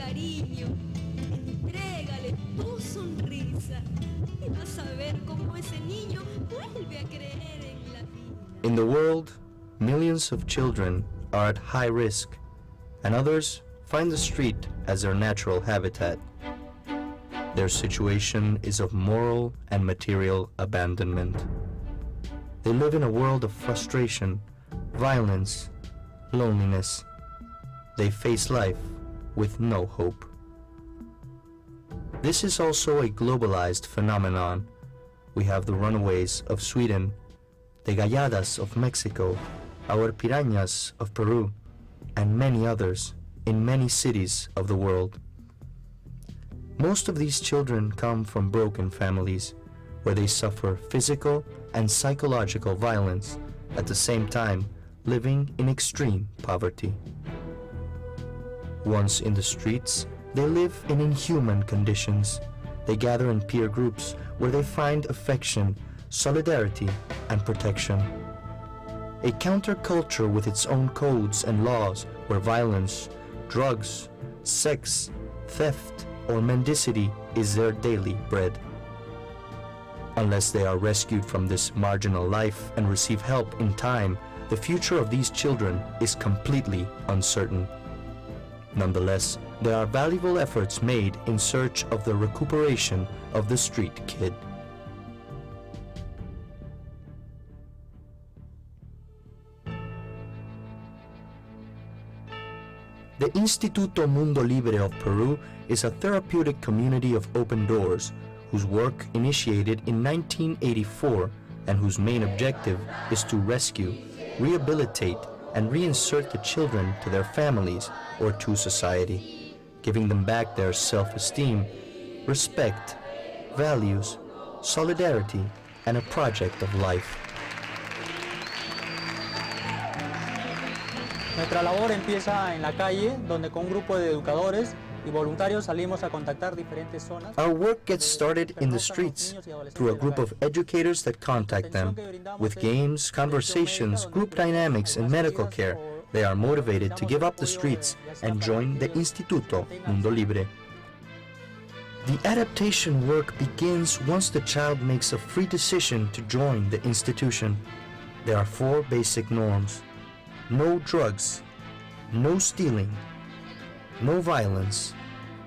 cariño. Entrégale tu sonrisa y vas a ver cómo ese niño vuelve a creer en la vida. In the world, millions of children are at high risk, and others find the street as their natural habitat. Their situation is of moral and material abandonment. They live in a world of frustration, violence, loneliness. They face life with no hope. This is also a globalized phenomenon. We have the runaways of Sweden, the galladas of Mexico, our pirañas of Peru, and many others in many cities of the world. Most of these children come from broken families, where they suffer physical and psychological violence, at the same time living in extreme poverty. Once in the streets, they live in inhuman conditions. They gather in peer groups where they find affection, solidarity, and protection. A counterculture with its own codes and laws where violence, drugs, sex, theft, or mendicity is their daily bread. Unless they are rescued from this marginal life and receive help in time, the future of these children is completely uncertain. Nonetheless, there are valuable efforts made in search of the recuperation of the street kid. The Instituto Mundo Libre of Peru is a therapeutic community of open doors whose work initiated in 1984 and whose main objective is to rescue, rehabilitate, and reinsert the children to their families or to society, giving them back their self-esteem, respect, values, solidarity, and a project of life. Nuestra labor empieza en la calle, donde con un grupo de educadores y voluntarios salimos a contactar diferentes zonas. Our work gets started in the streets through a group of educators that contact them. With games, conversations, group dynamics, and medical care, they are motivated to give up the streets and join the Instituto Mundo Libre. The adaptation work begins once the child makes a free decision to join the institution. There are 4 basic norms: no drugs, no stealing, no violence,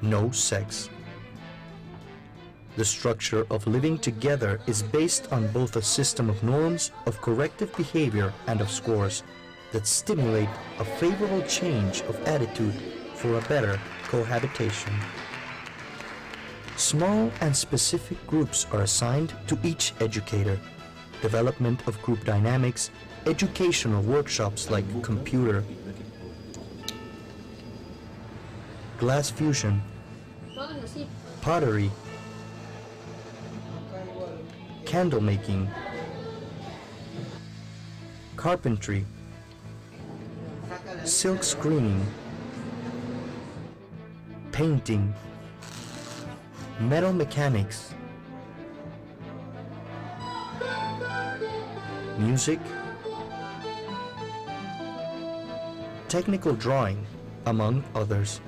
no sex. The structure of living together is based on both a system of norms, of corrective behavior, and of scores that stimulate a favorable change of attitude for a better cohabitation. Small and specific groups are assigned to each educator. Development of group dynamics, educational workshops like computer, glass fusion, pottery, candle making, carpentry, silk screening, painting, metal mechanics, music, technical drawing, among others.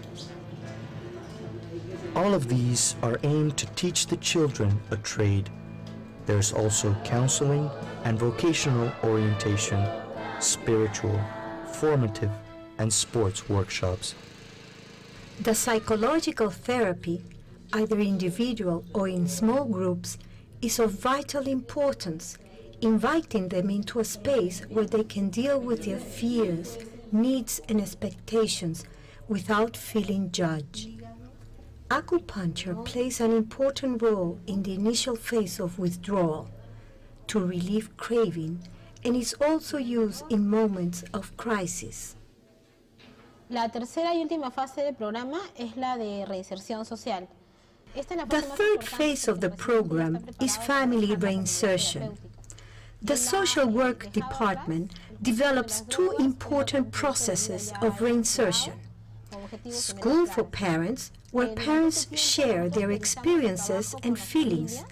All of these are aimed to teach the children a trade. There's also counseling and vocational orientation, spiritual, formative, and sports workshops. The psychological therapy, either individual or in small groups, is of vital importance, inviting them into a space where they can deal with their fears, needs, and expectations without feeling judged. Acupuncture plays an important role in the initial phase of withdrawal to relieve craving, and is also used in moments of crisis. La tercera y última fase del programa es la de reinserción social. The third phase of the program is family reinsertion. The social work department develops 2 important processes of reinsertion. School for parents, where parents share their experiences and feelings.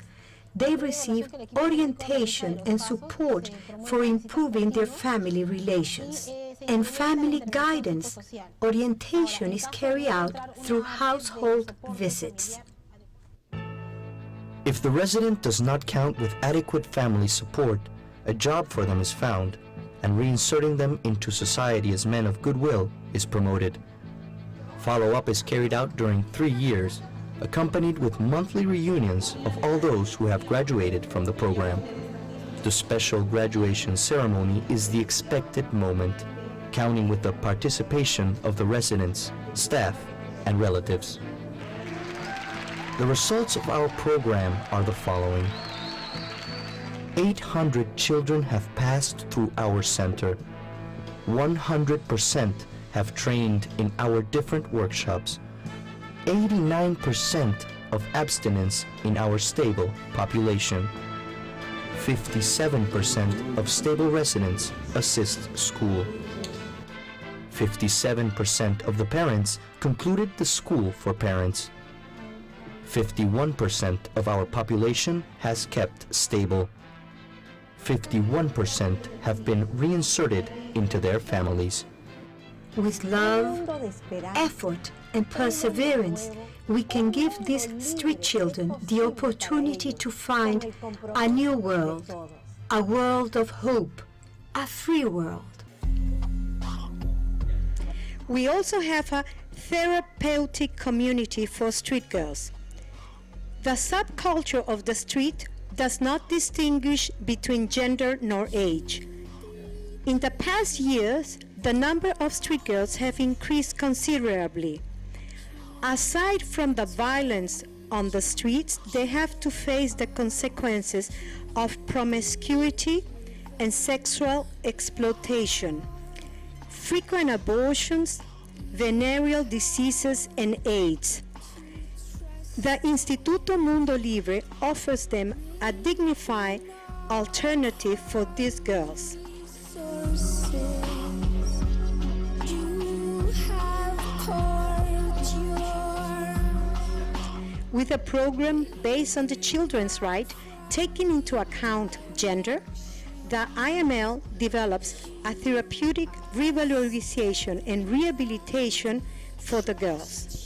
They receive orientation and support for improving their family relations. and family guidance. Orientation is carried out through household visits. If the resident does not count with adequate family support, a job for them is found, and reinserting them into society as men of goodwill is promoted. Follow-up is carried out during 3 years, accompanied with monthly reunions of all those who have graduated from the program. The special graduation ceremony is the expected moment, counting with the participation of the residents, staff, and relatives. The results of our program are the following. 800 children have passed through our center. 100% have trained in our different workshops. 89% of abstinence in our stable population. 57% of stable residents assist school. 57% of the parents concluded the school for parents. 51% of our population has kept stable. 51% have been reinserted into their families. With love, effort, and perseverance, we can give these street children the opportunity to find a new world, a world of hope, a free world. We also have a therapeutic community for street girls. The subculture of the street does not distinguish between gender nor age. In the past years, the number of street girls have increased considerably. Aside from the violence on the streets, they have to face the consequences of promiscuity and sexual exploitation, frequent abortions, venereal diseases, and AIDS. The Instituto Mundo Libre offers them a dignified alternative for these girls. With a program based on the children's right, taking into account gender, the IML develops a therapeutic revalorization and rehabilitation for the girls.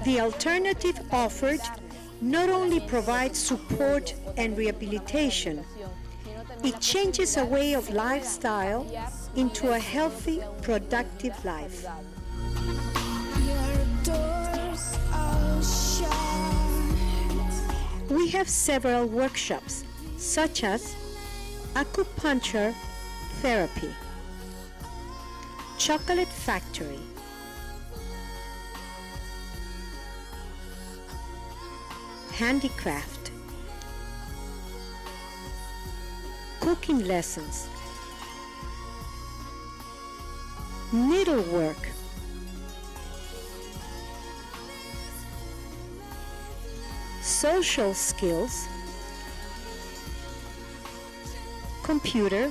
The alternative offered not only provides support and rehabilitation, it changes a way of lifestyle into a healthy, productive life. We have several workshops, such as acupuncture therapy, chocolate factory, handicraft, cooking lessons, needlework, social skills, computer,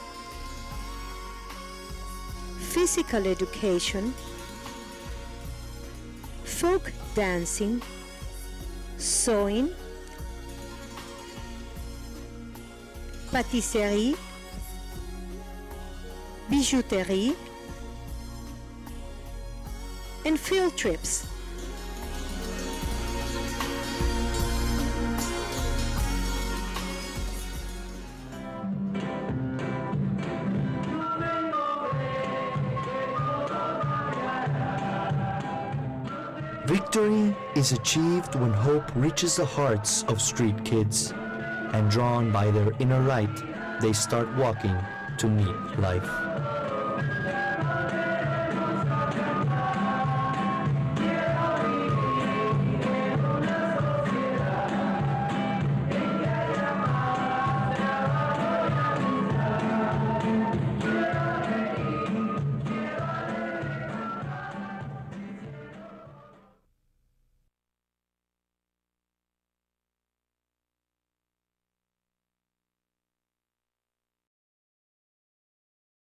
physical education, folk dancing, sewing, pâtisserie, bijouterie, and field trips. Victory is achieved when hope reaches the hearts of street kids, and drawn by their inner light, they start walking to meet life.